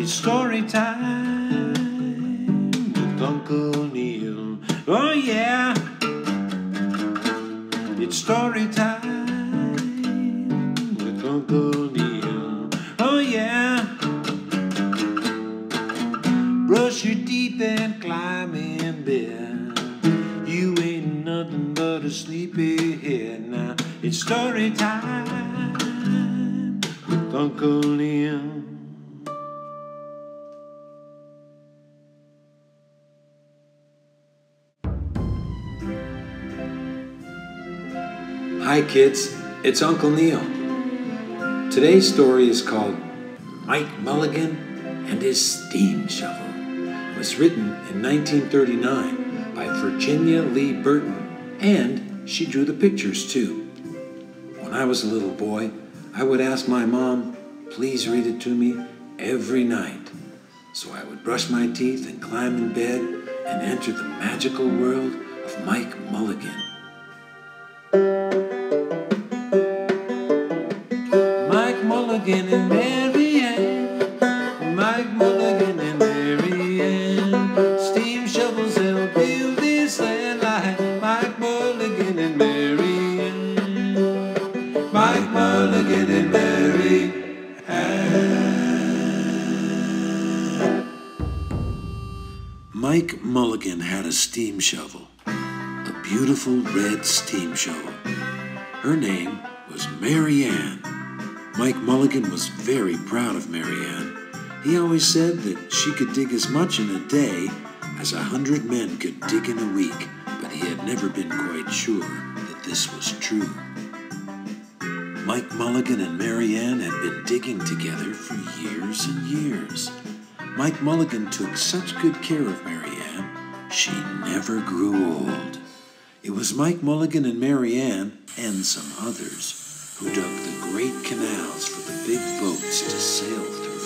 It's story time with Uncle Neal. Oh yeah, it's story time with Uncle Neal. Oh yeah, brush your teeth and climb in bed. You ain't nothing but a sleepyhead now. It's story time with Uncle Neal. Hi kids, it's Uncle Neal. Today's story is called Mike Mulligan and His Steam Shovel. It was written in 1939 by Virginia Lee Burton, and she drew the pictures too. When I was a little boy, I would ask my mom, please read it to me every night. So I would brush my teeth and climb in bed and enter the magical world of Mike Mulligan. Mike Mulligan and Mary Ann, Mike Mulligan and Mary Ann, steam shovels help build this land like Mike Mulligan and Mary Ann, Mike Mulligan and Mary Ann. Mike Mulligan had a steam shovel, a beautiful red steam shovel. Her name was Mary Ann. Mike Mulligan was very proud of Mary Ann. He always said that she could dig as much in a day as 100 men could dig in a week, but he had never been quite sure that this was true. Mike Mulligan and Mary Ann had been digging together for years and years. Mike Mulligan took such good care of Mary Ann, she never grew old. It was Mike Mulligan and Mary Ann and some others who dug the great canals for the big boats to sail through.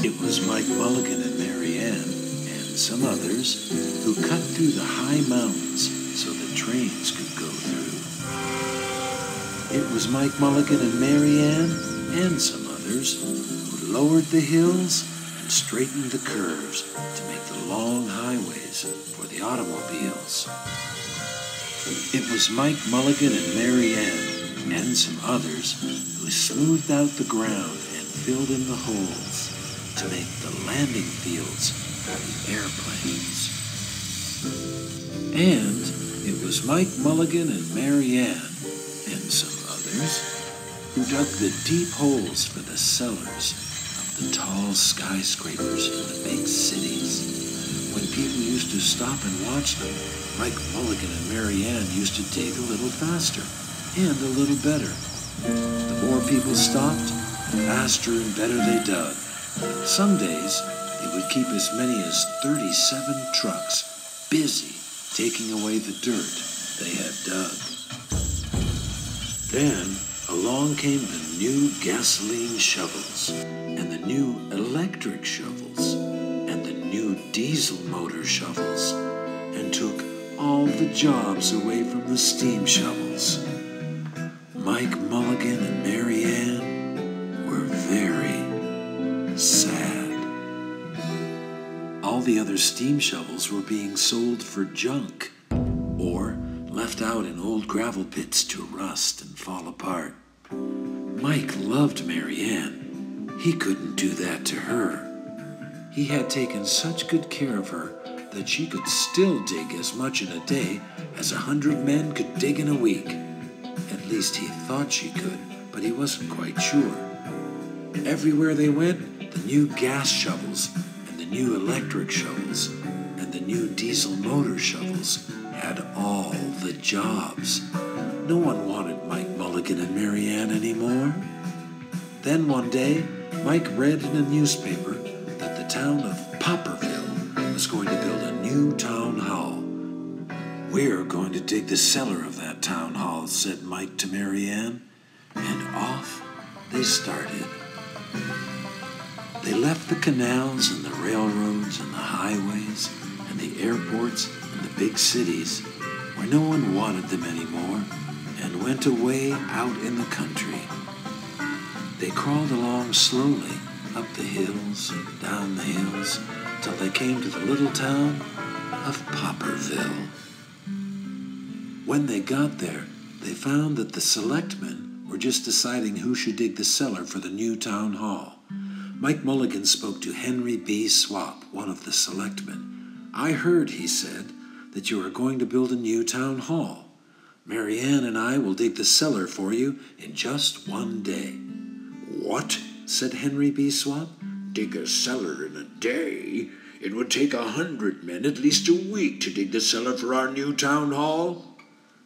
It was Mike Mulligan and Mary Ann and some others who cut through the high mountains so the trains could go through. It was Mike Mulligan and Mary Ann and some others who lowered the hills and straightened the curves to make the long highways for the automobiles. It was Mike Mulligan and Mary Ann and some others who smoothed out the ground and filled in the holes to make the landing fields for the airplanes. And it was Mike Mulligan and Mary Ann and some others who dug the deep holes for the cellars of the tall skyscrapers in the big cities. When people used to stop and watch them, Mike Mulligan and Mary Ann used to dig a little faster and a little better. The more people stopped, the faster and better they dug. Some days, they would keep as many as 37 trucks busy taking away the dirt they had dug. Then, along came the new gasoline shovels and the new electric shovels and the new diesel motor shovels and took all the jobs away from the steam shovels. Mike Mulligan and Mary Ann were very sad. All the other steam shovels were being sold for junk or left out in old gravel pits to rust and fall apart. Mike loved Mary Ann. He couldn't do that to her. He had taken such good care of her that she could still dig as much in a day as 100 men could dig in a week. At least he thought she could, but he wasn't quite sure. Everywhere they went, the new gas shovels and the new electric shovels and the new diesel motor shovels had all the jobs. No one wanted Mike Mulligan and Mary Ann anymore. Then one day, Mike read in a newspaper that the town of Popperville was going to build a new town hall. We're going to dig the cellar of that town hall, said Mike to Mary Ann, and off they started. They left the canals and the railroads and the highways and the airports and the big cities where no one wanted them anymore and went away out in the country. They crawled along slowly up the hills and down the hills, till they came to the little town of Popperville. When they got there, they found that the selectmen were just deciding who should dig the cellar for the new town hall. Mike Mulligan spoke to Henry B. Swap, one of the selectmen. "I heard," he said, "that you are going to build a new town hall. Mary Ann and I will dig the cellar for you in just one day." "What?" said Henry B. Swap. "Dig a cellar in a day? It would take 100 men at least a week to dig the cellar for our new town hall."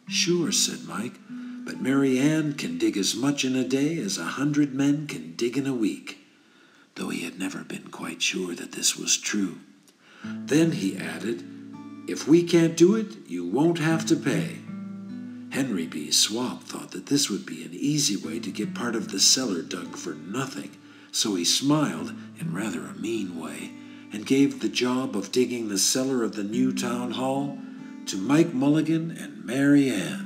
"Sure," said Mike, "but Mary Ann can dig as much in a day as 100 men can dig in a week," though he had never been quite sure that this was true. Then he added, "If we can't do it, you won't have to pay." Henry B. Swap thought that this would be an easy way to get part of the cellar dug for nothing, so he smiled in rather a mean way and gave the job of digging the cellar of the new town hall to Mike Mulligan and Mary Ann.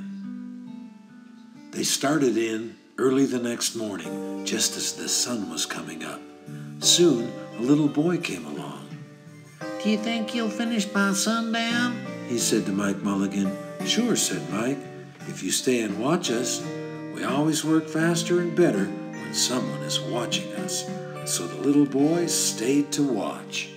They started in early the next morning, just as the sun was coming up. Soon, a little boy came along. "Do you think you'll finish by sundown?" he said to Mike Mulligan. "Sure," said Mike. "If you stay and watch us. We always work faster and better when someone is watching us." So the little boy stayed to watch.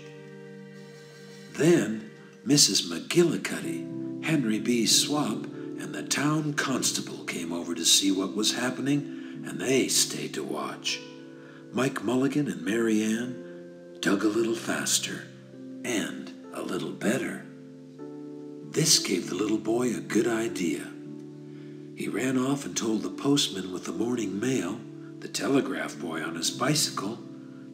Then Mrs. McGillicuddy, Henry B. Swap, and the town constable came over to see what was happening, and they stayed to watch. Mike Mulligan and Mary Ann dug a little faster and a little better. This gave the little boy a good idea. He ran off and told the postman with the morning mail, the telegraph boy on his bicycle,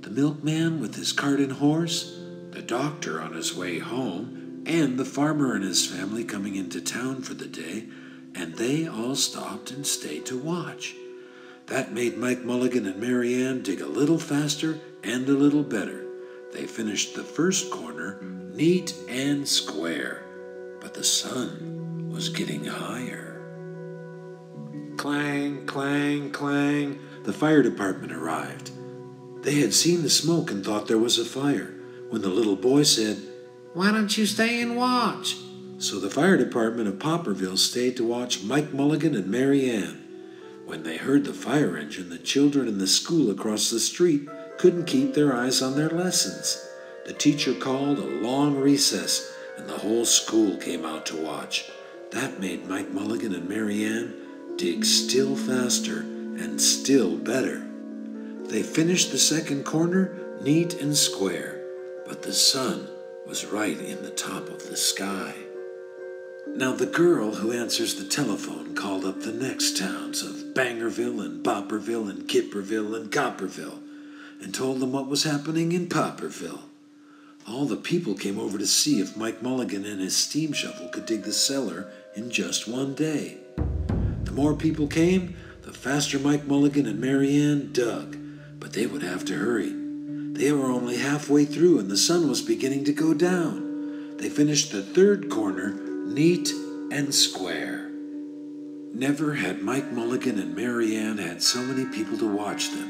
the milkman with his cart and horse, the doctor on his way home, and the farmer and his family coming into town for the day, and they all stopped and stayed to watch. That made Mike Mulligan and Mary Ann dig a little faster and a little better. They finished the first corner neat and square, but the sun was getting higher. Clang, clang, clang. The fire department arrived. They had seen the smoke and thought there was a fire, when the little boy said, "Why don't you stay and watch?" So the fire department of Popperville stayed to watch Mike Mulligan and Mary Ann. When they heard the fire engine, the children in the school across the street couldn't keep their eyes on their lessons. The teacher called a long recess, and the whole school came out to watch. That made Mike Mulligan and Mary Ann dig still faster and still better. They finished the second corner neat and square, but the sun was right in the top of the sky. Now the girl who answers the telephone called up the next towns of Bangerville and Bopperville and Kipperville and Copperville and told them what was happening in Popperville. All the people came over to see if Mike Mulligan and his steam shovel could dig the cellar in just one day. The more people came, the faster Mike Mulligan and Mary Ann dug, but they would have to hurry. They were only halfway through and the sun was beginning to go down. They finished the third corner neat and square. Never had Mike Mulligan and Mary Ann had so many people to watch them.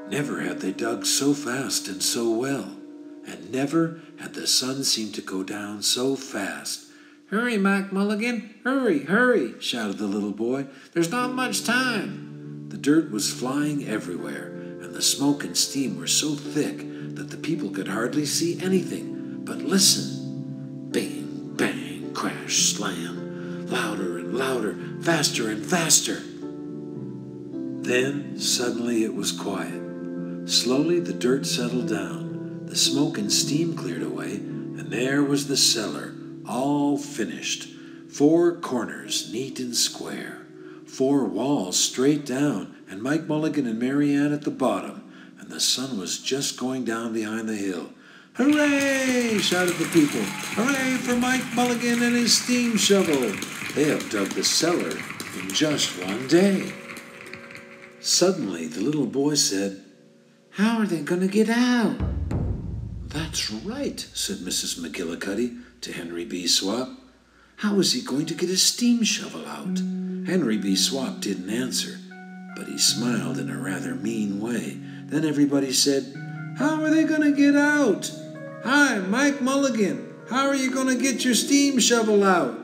Never had they dug so fast and so well. And never had the sun seemed to go down so fast. "Hurry, Mike Mulligan, hurry, hurry," shouted the little boy. "There's not much time." The dirt was flying everywhere, and the smoke and steam were so thick that the people could hardly see anything. But listen! Bang, bang, crash, slam, louder and louder, faster and faster. Then suddenly it was quiet. Slowly the dirt settled down. The smoke and steam cleared away, and there was the cellar, all finished. 4 corners, neat and square. 4 walls straight down, and Mike Mulligan and Mary Ann at the bottom, and the sun was just going down behind the hill. "Hooray!" shouted the people. "Hooray for Mike Mulligan and his steam shovel! They have dug the cellar in just one day." Suddenly the little boy said, "How are they going to get out?" "That's right," said Mrs. McGillicuddy to Henry B. Swap. "How is he going to get his steam shovel out?" Henry B. Swap didn't answer, but he smiled in a rather mean way. Then everybody said, How are they going to get out? Hi, Mike Mulligan. How are you going to get your steam shovel out?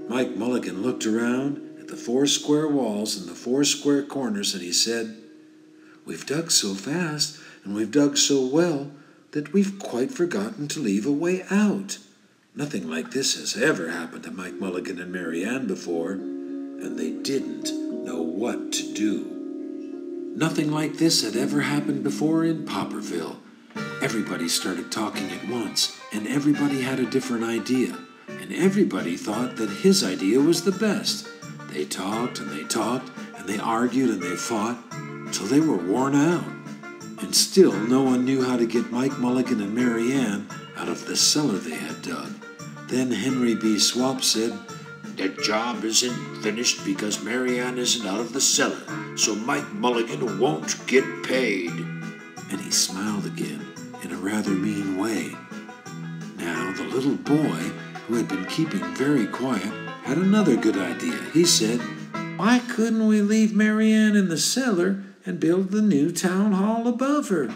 Mike Mulligan looked around at the 4 square walls and the 4 square corners, and he said, "We've dug so fast and we've dug so well that we've quite forgotten to leave a way out. Nothing like this has ever happened to Mike Mulligan and Mary Ann before, and they didn't know what to do. Nothing like this had ever happened before in Popperville. Everybody started talking at once, and everybody had a different idea, and everybody thought that his idea was the best. They talked, and they argued, and they fought, till they were worn out. And still no one knew how to get Mike Mulligan and Mary Ann out of the cellar they had dug. Then Henry B. Swap said, "The job isn't finished because Mary Ann isn't out of the cellar, so Mike Mulligan won't get paid." And he smiled again in a rather mean way. Now the little boy, who had been keeping very quiet, had another good idea. He said, "Why couldn't we leave Mary Ann in the cellar and build the new town hall above her?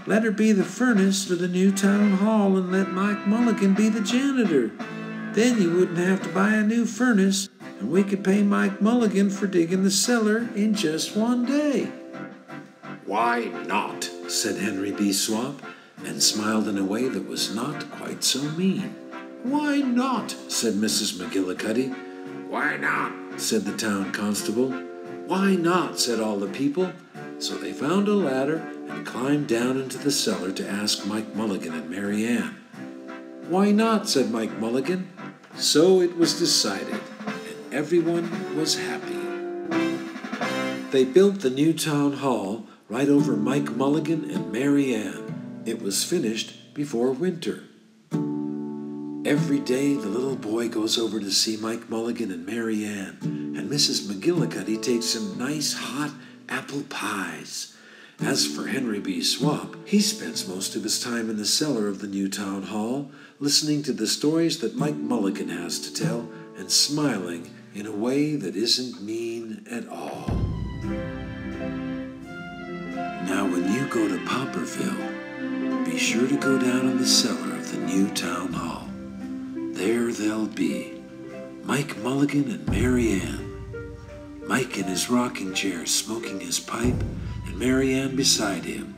Let her be the furnace for the new town hall and let Mike Mulligan be the janitor. Then you wouldn't have to buy a new furnace, and we could pay Mike Mulligan for digging the cellar in just one day." "Why not?" said Henry B. Swap, and smiled in a way that was not quite so mean. "Why not?" said Mrs. McGillicuddy. "Why not?" said the town constable. "Why not?" said all the people. So they found a ladder and climbed down into the cellar to ask Mike Mulligan and Mary Ann. "Why not?" said Mike Mulligan. So it was decided, and everyone was happy. They built the new town hall right over Mike Mulligan and Mary Ann. It was finished before winter. Every day the little boy goes over to see Mike Mulligan and Mary Ann, and Mrs. McGillicuddy takes him nice hot apple pies. As for Henry B. Swap, he spends most of his time in the cellar of the new town hall, listening to the stories that Mike Mulligan has to tell and smiling in a way that isn't mean at all. Now when you go to Popperville, be sure to go down in the cellar of the new town hall. There they'll be, Mike Mulligan and Mary Ann. Mike in his rocking chair smoking his pipe, and Mary Ann beside him,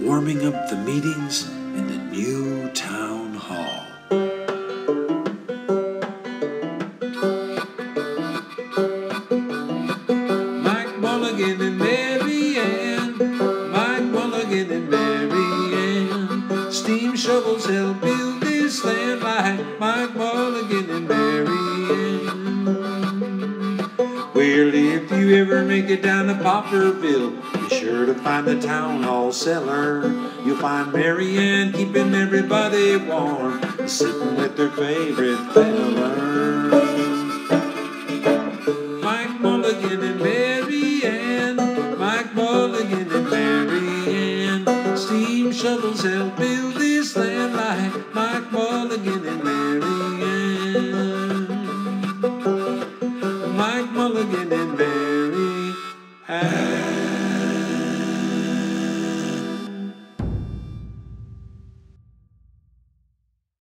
warming up the meetings in the new town hall. Mike Mulligan and Mary Ann, Mike Mulligan and Mary Ann, steam shovels help build this land like Mike Mulligan and Mary Ann. Well, if you ever make it down to Popperville, be sure to find the town hall cellar. You'll find Mary Ann keeping everybody warm and sitting with their favorite fella. Mike Mulligan and Mary Ann, Mike Mulligan and Mary Ann, steam shovels help build this land like Mike Mulligan and Mary Ann.